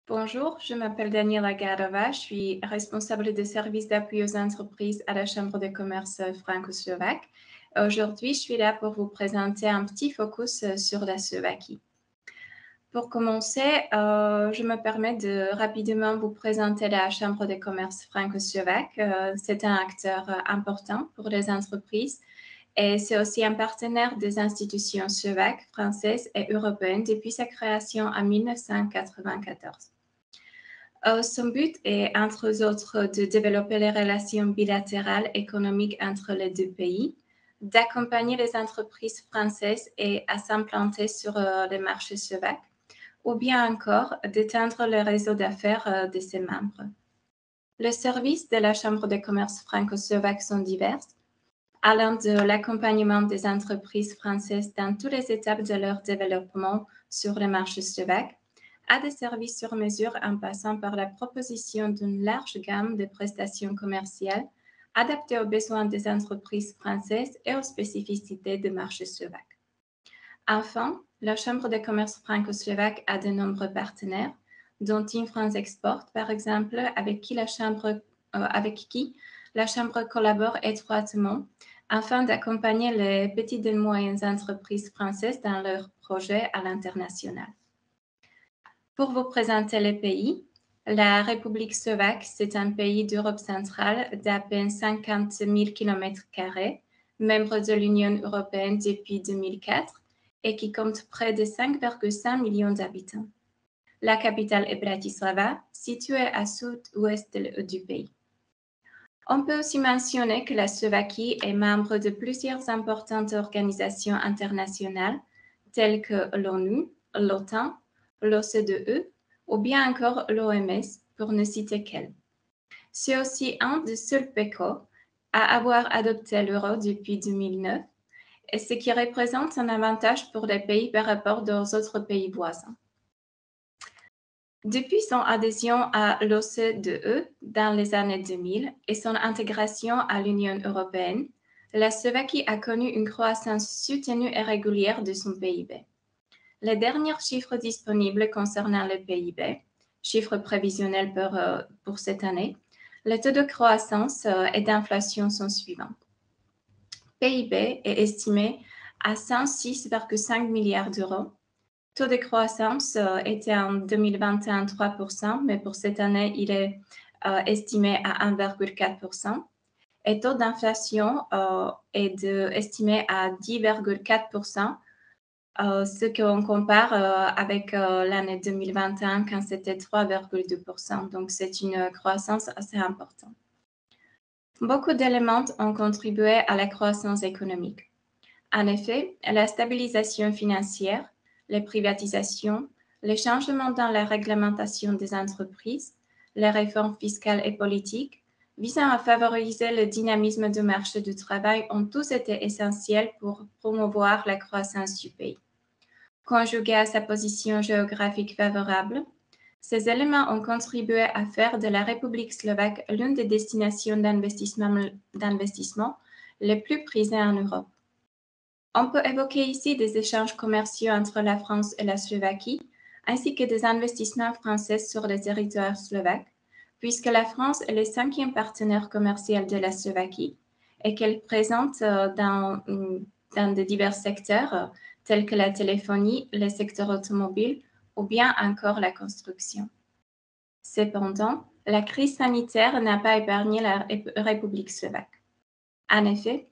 Bonjour, je m'appelle Daniela Garova, je suis responsable de service d'appui aux entreprises à la Chambre de commerce franco-slovaque. Aujourd'hui, je suis là pour vous présenter un petit focus sur la Slovaquie. Pour commencer, je me permets de rapidement vous présenter la Chambre de commerce franco-slovaque. C'est un acteur important pour les entreprises et c'est aussi un partenaire des institutions slovaques, françaises et européennes depuis sa création en 1994. Son but est, entre autres, de développer les relations bilatérales économiques entre les deux pays, d'accompagner les entreprises françaises et à s'implanter sur les marchés slovaques, ou bien encore d'étendre le réseau d'affaires de ses membres. Les services de la Chambre de commerce franco-slovaque sont divers, allant de l'accompagnement des entreprises françaises dans toutes les étapes de leur développement sur le marché slovaque, à des services sur mesure en passant par la proposition d'une large gamme de prestations commerciales adaptées aux besoins des entreprises françaises et aux spécificités du marché slovaque. Enfin, la Chambre de commerce franco-slovaque a de nombreux partenaires, dont Team France Export, par exemple, avec qui la Chambre collabore étroitement afin d'accompagner les petites et moyennes entreprises françaises dans leurs projets à l'international. Pour vous présenter les pays, la République slovaque, c'est un pays d'Europe centrale d'à peine 50 000 km², membre de l'Union européenne depuis 2004 et qui compte près de 5,5 millions d'habitants. La capitale est Bratislava, située à sud-ouest du pays. On peut aussi mentionner que la Slovaquie est membre de plusieurs importantes organisations internationales telles que l'ONU, l'OTAN, l'OCDE ou bien encore l'OMS, pour ne citer qu'elles. C'est aussi un des seuls PECO à avoir adopté l'euro depuis 2009, et ce qui représente un avantage pour les pays par rapport aux autres pays voisins. Depuis son adhésion à l'OCDE dans les années 2000 et son intégration à l'Union européenne, la Slovaquie a connu une croissance soutenue et régulière de son PIB. Les derniers chiffres disponibles concernant le PIB, chiffres prévisionnels pour cette année, les taux de croissance et d'inflation sont suivants. PIB est estimé à 106,5 milliards d'euros. Taux de croissance était en 2021 3%, mais pour cette année, il est estimé à 1,4%. Et taux d'inflation est estimé à 10,4%, ce qu'on compare avec l'année 2021 quand c'était 3,2%. Donc, c'est une croissance assez importante. Beaucoup d'éléments ont contribué à la croissance économique. En effet, la stabilisation financière, les privatisations, les changements dans la réglementation des entreprises, les réformes fiscales et politiques visant à favoriser le dynamisme du marché du travail ont tous été essentiels pour promouvoir la croissance du pays. Conjugués à sa position géographique favorable, ces éléments ont contribué à faire de la République slovaque l'une des destinations d'investissement les plus prisées en Europe. On peut évoquer ici des échanges commerciaux entre la France et la Slovaquie, ainsi que des investissements français sur le territoire slovaque, puisque la France est le 5e partenaire commercial de la Slovaquie et qu'elle présente dans de divers secteurs tels que la téléphonie, le secteur automobile ou bien encore la construction. Cependant, la crise sanitaire n'a pas épargné la République slovaque. En effet,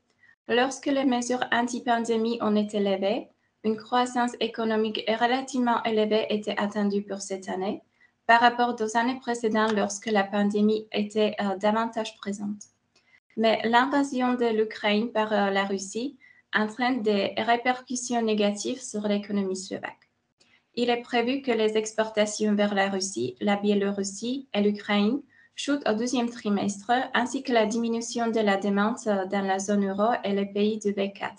lorsque les mesures anti-pandémie ont été levées, une croissance économique relativement élevée était attendue pour cette année par rapport aux années précédentes lorsque la pandémie était davantage présente. Mais l'invasion de l'Ukraine par la Russie entraîne des répercussions négatives sur l'économie slovaque. Il est prévu que les exportations vers la Russie, la Biélorussie et l'Ukraine chutent au deuxième trimestre, ainsi que la diminution de la demande dans la zone euro et les pays du B4.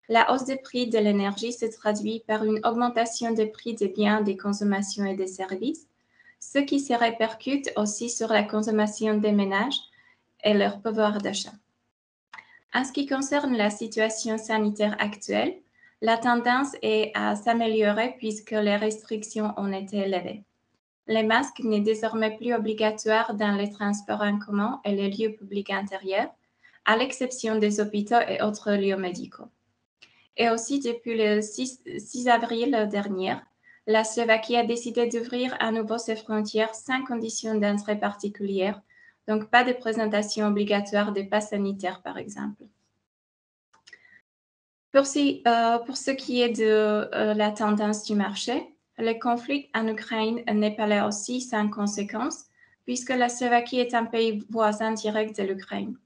La hausse des prix de l'énergie se traduit par une augmentation des prix des biens, des consommations et des services, ce qui se répercute aussi sur la consommation des ménages et leur pouvoir d'achat. En ce qui concerne la situation sanitaire actuelle, la tendance est à s'améliorer puisque les restrictions ont été levées. Les masques n'est désormais plus obligatoire dans les transports en commun et les lieux publics intérieurs, à l'exception des hôpitaux et autres lieux médicaux. Et aussi, depuis le 6 avril dernier, la Slovaquie a décidé d'ouvrir à nouveau ses frontières sans condition d'entrée particulière, donc pas de présentation obligatoire des passes sanitaires, par exemple. Pour ce qui est de la tendance du marché, le conflit en Ukraine n'est pas là aussi sans conséquence, puisque la Slovaquie est un pays voisin direct de l'Ukraine.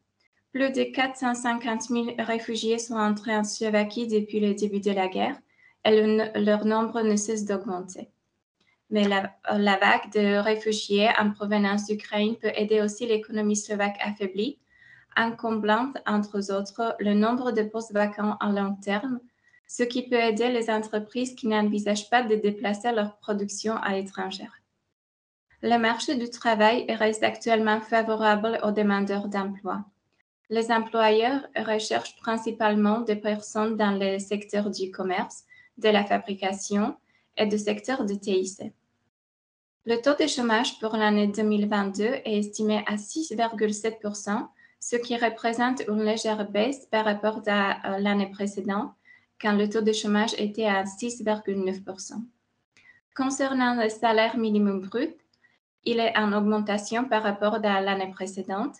Plus de 450 000 réfugiés sont entrés en Slovaquie depuis le début de la guerre et leur nombre ne cesse d'augmenter. Mais la vague de réfugiés en provenance d'Ukraine peut aider aussi l'économie slovaque affaiblie en comblant, entre autres, le nombre de postes vacants à long terme, ce qui peut aider les entreprises qui n'envisagent pas de déplacer leur production à l'étranger. Le marché du travail reste actuellement favorable aux demandeurs d'emploi. Les employeurs recherchent principalement des personnes dans les secteurs du commerce, de la fabrication et du secteur de TIC. Le taux de chômage pour l'année 2022 est estimé à 6,7%, ce qui représente une légère baisse par rapport à l'année précédente, quand le taux de chômage était à 6,9%. Concernant le salaire minimum brut, il est en augmentation par rapport à l'année précédente,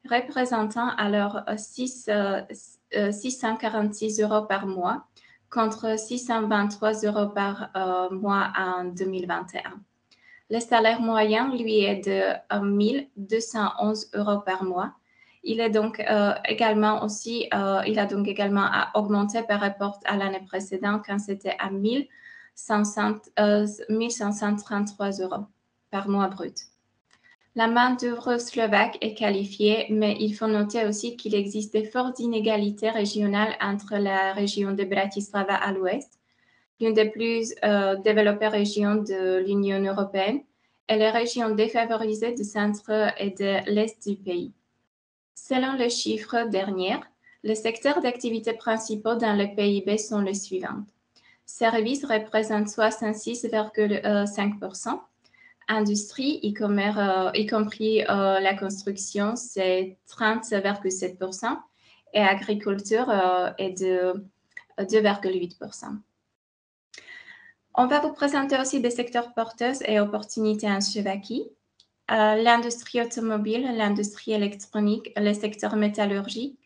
représentant alors 646 euros par mois contre 623 euros par mois en 2021. Le salaire moyen, lui, est de 1 211 euros par mois. Il a donc également augmenté par rapport à l'année précédente quand c'était à 1533 euros par mois brut. La main-d'œuvre slovaque est qualifiée, mais il faut noter aussi qu'il existe de fortes inégalités régionales entre la région de Bratislava à l'ouest, l'une des plus développées régions de l'Union européenne, et les régions défavorisées du centre et de l'est du pays. Selon les chiffres derniers, les secteurs d'activité principaux dans le PIB sont les suivants. Services représentent 66,5%. Industrie, y compris la construction, c'est 30,7% et agriculture est de 2,8%. On va vous présenter aussi des secteurs porteurs et opportunités en Slovaquie. L'industrie automobile, l'industrie électronique, le secteur métallurgique,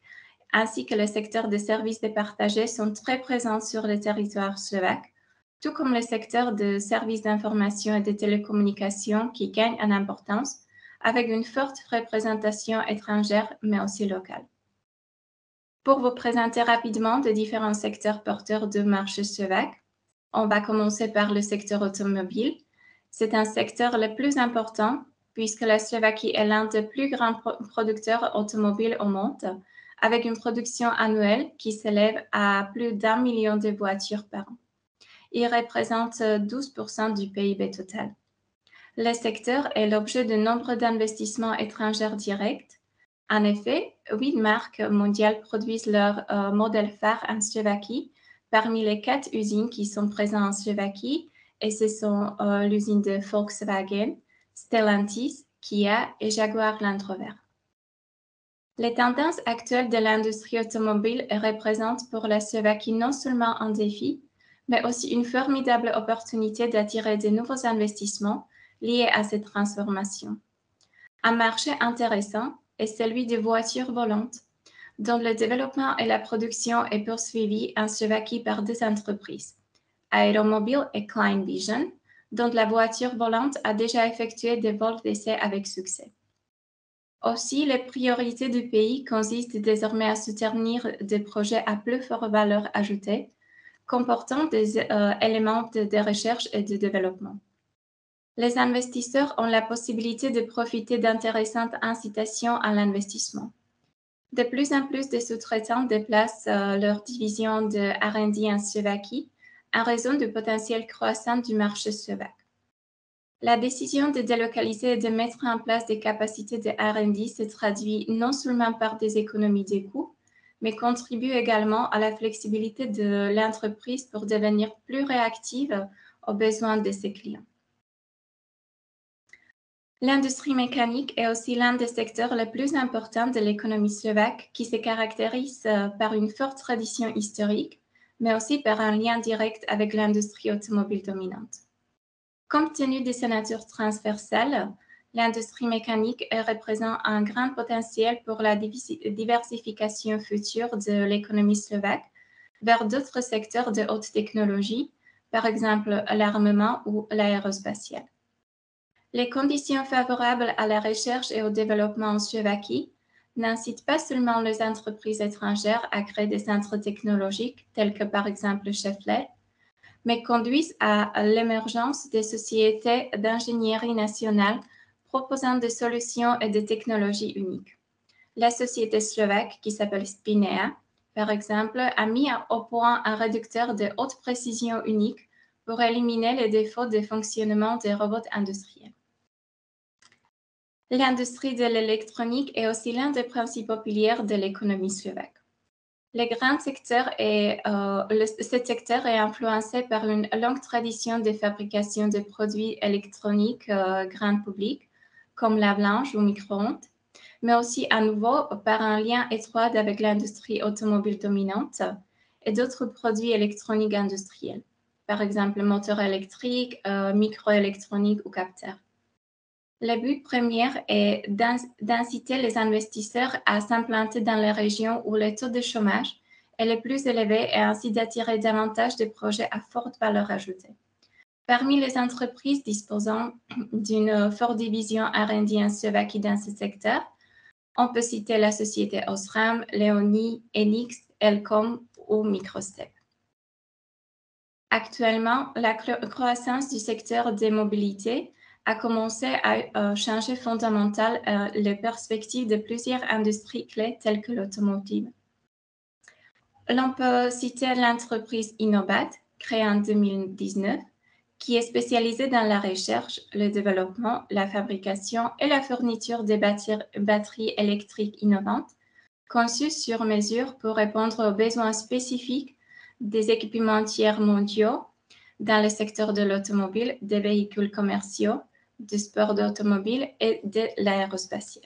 ainsi que le secteur des services départagés sont très présents sur le territoire slovaque, tout comme le secteur de services d'information et de télécommunications qui gagne en importance, avec une forte représentation étrangère, mais aussi locale. Pour vous présenter rapidement les différents secteurs porteurs de marché slovaque, on va commencer par le secteur automobile. C'est un secteur le plus important puisque la Slovaquie est l'un des plus grands producteurs automobiles au monde, avec une production annuelle qui s'élève à plus d'1 million de voitures par an. Il représente 12% du PIB total. Le secteur est l'objet de nombreux investissements étrangers directs. En effet, 8 marques mondiales produisent leurs modèles phares en Slovaquie, parmi les 4 usines qui sont présentes en Slovaquie, et ce sont l'usine de Volkswagen, Stellantis, Kia et Jaguar Land Rover. Les tendances actuelles de l'industrie automobile représentent pour la Slovaquie non seulement un défi, mais aussi une formidable opportunité d'attirer de nouveaux investissements liés à cette transformation. Un marché intéressant est celui des voitures volantes, dont le développement et la production est poursuivi en Slovaquie par 2 entreprises, Aeromobile et Klein Vision, dont la voiture volante a déjà effectué des vols d'essai avec succès. Aussi, les priorités du pays consistent désormais à soutenir des projets à plus forte valeur ajoutée, comportant des éléments de recherche et de développement. Les investisseurs ont la possibilité de profiter d'intéressantes incitations à l'investissement. De plus en plus de sous-traitants déplacent leur division de R&D en Slovaquie en raison du potentiel croissant du marché slovaque. La décision de délocaliser et de mettre en place des capacités de R&D se traduit non seulement par des économies de coûts, mais contribue également à la flexibilité de l'entreprise pour devenir plus réactive aux besoins de ses clients. L'industrie mécanique est aussi l'un des secteurs les plus importants de l'économie slovaque qui se caractérise par une forte tradition historique, mais aussi par un lien direct avec l'industrie automobile dominante. Compte tenu de sa nature transversale, l'industrie mécanique représente un grand potentiel pour la diversification future de l'économie slovaque vers d'autres secteurs de haute technologie, par exemple l'armement ou l'aérospatial. Les conditions favorables à la recherche et au développement en Slovaquie n'incitent pas seulement les entreprises étrangères à créer des centres technologiques tels que par exemple Schaeffler, mais conduisent à l'émergence des sociétés d'ingénierie nationale proposant des solutions et des technologies uniques. La société slovaque, qui s'appelle Spinea, par exemple, a mis au point un réducteur de haute précision unique pour éliminer les défauts de fonctionnement des robots industriels. L'industrie de l'électronique est aussi l'un des principaux piliers de l'économie slovaque. Ce secteur est influencé par une longue tradition de fabrication de produits électroniques grand public, comme lave-linge ou micro-ondes, mais aussi à nouveau par un lien étroit avec l'industrie automobile dominante et d'autres produits électroniques industriels, par exemple moteurs électriques, microélectroniques ou capteurs. Le but premier est d'inciter les investisseurs à s'implanter dans les régions où le taux de chômage est le plus élevé et ainsi d'attirer davantage de projets à forte valeur ajoutée. Parmi les entreprises disposant d'une forte division R&D en Slovaquie dans ce secteur, on peut citer la société Osram, Leoni, Enix, Elcom ou Microstep. Actuellement, la croissance du secteur des mobilités a commencé à changer fondamentalement les perspectives de plusieurs industries clés telles que l'automotive. L'on peut citer l'entreprise Innobat, créée en 2019, qui est spécialisée dans la recherche, le développement, la fabrication et la fourniture de batteries électriques innovantes, conçues sur mesure pour répondre aux besoins spécifiques des équipementiers mondiaux dans le secteur de l'automobile, des véhicules commerciaux, du sport d'automobile et de l'aérospatial.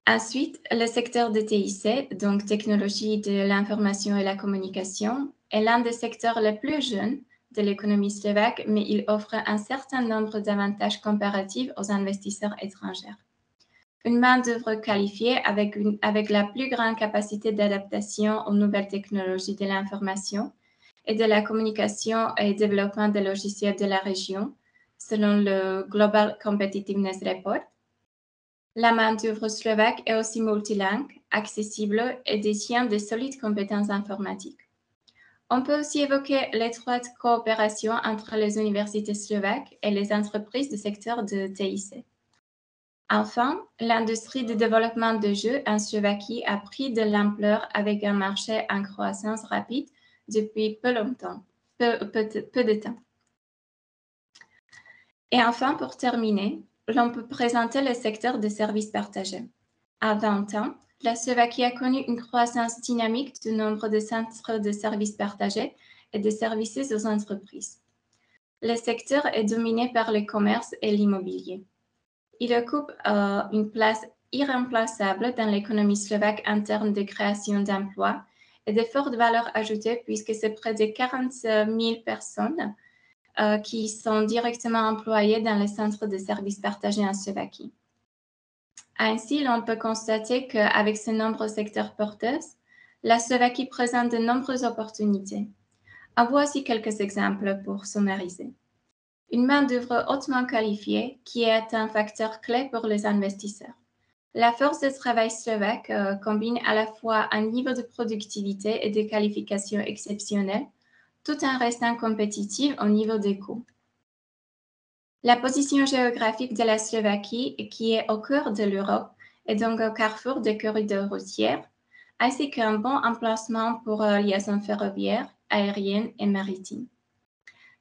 Ensuite, le secteur de TIC, donc technologie de l'information et la communication, est l'un des secteurs les plus jeunes de l'économie slovaque, mais il offre un certain nombre d'avantages comparatifs aux investisseurs étrangers. Une main-d'œuvre qualifiée avec la plus grande capacité d'adaptation aux nouvelles technologies de l'information et de la communication et développement des logiciels de la région, selon le Global Competitiveness Report. La main-d'œuvre slovaque est aussi multilingue, accessible et détient de solides compétences informatiques. On peut aussi évoquer l'étroite coopération entre les universités slovaques et les entreprises du secteur de TIC. Enfin, l'industrie de développement de jeux en Slovaquie a pris de l'ampleur avec un marché en croissance rapide depuis peu de temps. Et enfin, pour terminer, l'on peut présenter le secteur des services partagés. À 20 ans, la Slovaquie a connu une croissance dynamique du nombre de centres de services partagés et de services aux entreprises. Le secteur est dominé par le commerce et l'immobilier. Il occupe une place irremplaçable dans l'économie slovaque en termes de création d'emplois et de forte valeur ajoutée puisque c'est près de 40 000 personnes qui sont directement employées dans les centres de services partagés en Slovaquie. Ainsi, l'on peut constater qu'avec ce nombreux secteurs porteurs, la Slovaquie présente de nombreuses opportunités. En voici quelques exemples pour summariser. Une main-d'œuvre hautement qualifiée qui est un facteur clé pour les investisseurs. La force de travail slovaque combine à la fois un niveau de productivité et de qualification exceptionnel, tout en restant compétitive au niveau des coûts. La position géographique de la Slovaquie, qui est au cœur de l'Europe et donc au carrefour des corridors routiers, ainsi qu'un bon emplacement pour liaisons ferroviaires, aériennes et maritimes.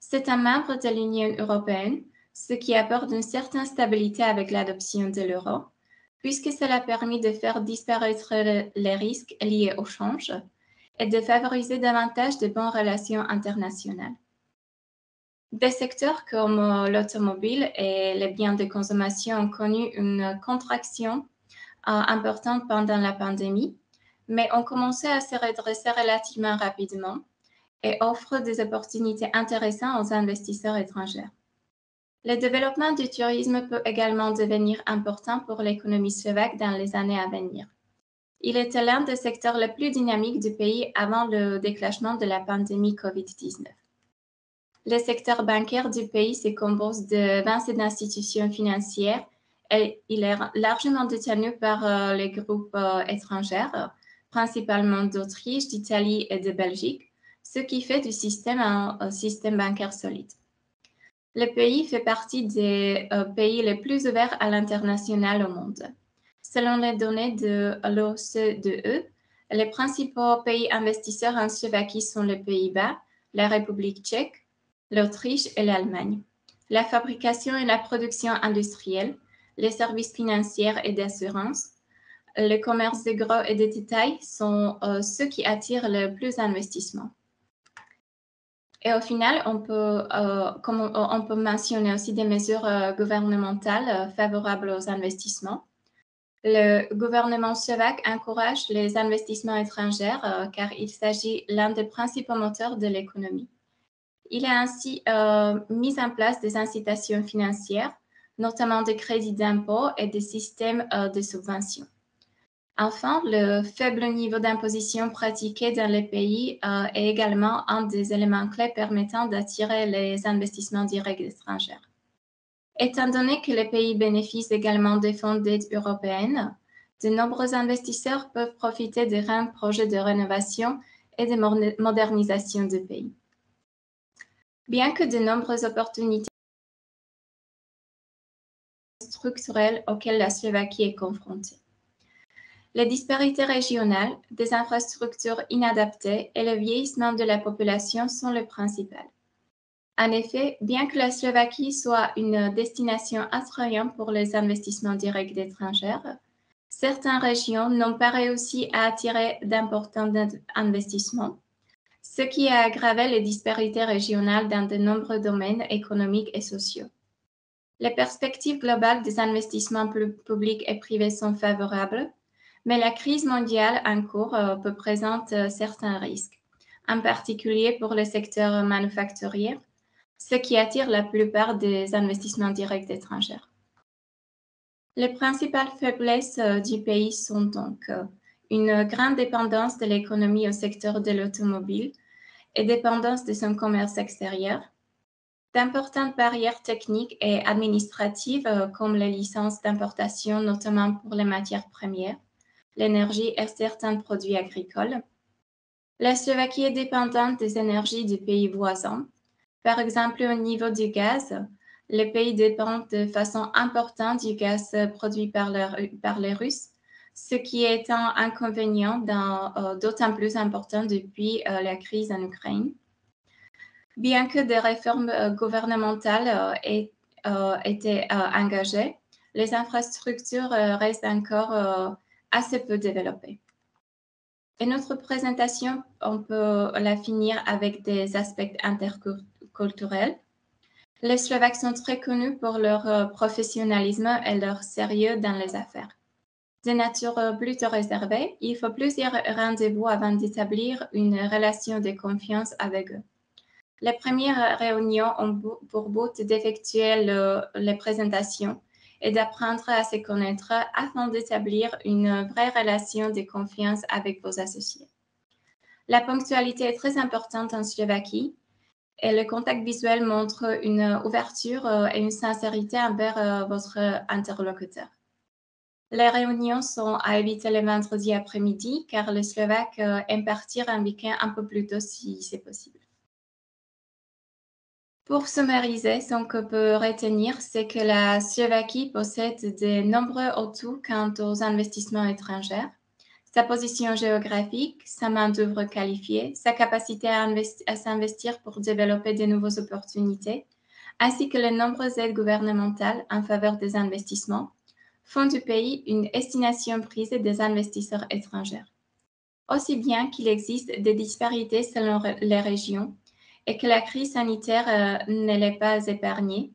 C'est un membre de l'Union européenne, ce qui apporte une certaine stabilité avec l'adoption de l'euro, puisque cela permet de faire disparaître les risques liés au change et de favoriser davantage de bonnes relations internationales. Des secteurs comme l'automobile et les biens de consommation ont connu une contraction importante pendant la pandémie, mais ont commencé à se redresser relativement rapidement et offrent des opportunités intéressantes aux investisseurs étrangers. Le développement du tourisme peut également devenir important pour l'économie slovaque dans les années à venir. Il était l'un des secteurs les plus dynamiques du pays avant le déclenchement de la pandémie COVID-19. Le secteur bancaire du pays se compose de 27 institutions financières et il est largement détenu par les groupes étrangers, principalement d'Autriche, d'Italie et de Belgique, ce qui fait du système un système bancaire solide. Le pays fait partie des pays les plus ouverts à l'international au monde. Selon les données de l'OCDE, les principaux pays investisseurs en Slovaquie sont les Pays-Bas, la République tchèque, l'Autriche et l'Allemagne. La fabrication et la production industrielle, les services financiers et d'assurance, le commerce de gros et de détail sont ceux qui attirent le plus d'investissements. Et au final, on peut mentionner aussi des mesures gouvernementales favorables aux investissements. Le gouvernement slovaque encourage les investissements étrangers car il s'agit l'un des principaux moteurs de l'économie. Il a ainsi mis en place des incitations financières, notamment des crédits d'impôt et des systèmes de subventions. Enfin, le faible niveau d'imposition pratiqué dans les pays est également un des éléments clés permettant d'attirer les investissements directs étrangers. Étant donné que les pays bénéficient également des fonds d'aide européennes, de nombreux investisseurs peuvent profiter de grands projets de rénovation et de modernisation du pays. Bien que de nombreuses opportunités structurelles auxquelles la Slovaquie est confrontée. Les disparités régionales, des infrastructures inadaptées et le vieillissement de la population sont les principales. En effet, bien que la Slovaquie soit une destination attrayante pour les investissements directs d'étrangers, certaines régions n'ont pas réussi à attirer d'importants investissements, ce qui a aggravé les disparités régionales dans de nombreux domaines économiques et sociaux. Les perspectives globales des investissements publics et privés sont favorables, mais la crise mondiale en cours peut présenter certains risques, en particulier pour le secteur manufacturier, ce qui attire la plupart des investissements directs étrangers. Les principales faiblesses du pays sont donc une grande dépendance de l'économie au secteur de l'automobile et dépendance de son commerce extérieur, d'importantes barrières techniques et administratives comme les licences d'importation, notamment pour les matières premières, l'énergie et certains produits agricoles. La Slovaquie est dépendante des énergies des pays voisins. Par exemple, au niveau du gaz, les pays dépendent de façon importante du gaz produit par les Russes, ce qui est un inconvénient d'autant plus important depuis la crise en Ukraine. Bien que des réformes gouvernementales aient été engagées, les infrastructures restent encore assez peu développées. Et notre présentation, on peut la finir avec des aspects interculturels. Les Slovaques sont très connus pour leur professionnalisme et leur sérieux dans les affaires. De nature plutôt réservée, il faut plusieurs rendez-vous avant d'établir une relation de confiance avec eux. Les premières réunions ont pour but d'effectuer les présentations et d'apprendre à se connaître afin d'établir une vraie relation de confiance avec vos associés. La ponctualité est très importante en Slovaquie et le contact visuel montre une ouverture et une sincérité envers votre interlocuteur. Les réunions sont à éviter le vendredi après-midi car les Slovaques aiment partir un week-end un peu plus tôt si c'est possible. Pour summariser, ce qu'on peut retenir, c'est que la Slovaquie possède de nombreux atouts quant aux investissements étrangers. Sa position géographique, sa main-d'œuvre qualifiée, sa capacité à s'investir pour développer de nouvelles opportunités, ainsi que les nombreuses aides gouvernementales en faveur des investissements, font du pays une destination prisée des investisseurs étrangers. Aussi bien qu'il existe des disparités selon les régions, et que la crise sanitaire ne l'est pas épargnée,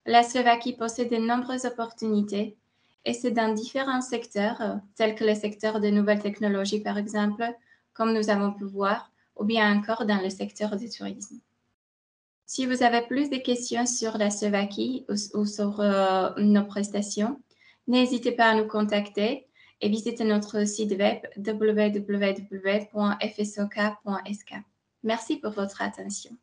la Slovaquie possède de nombreuses opportunités et c'est dans différents secteurs, tels que le secteur des nouvelles technologies par exemple, comme nous avons pu voir, ou bien encore dans le secteur du tourisme. Si vous avez plus de questions sur la Slovaquie ou sur nos prestations, n'hésitez pas à nous contacter et visitez notre site web www.fsok.sk. Merci pour votre attention.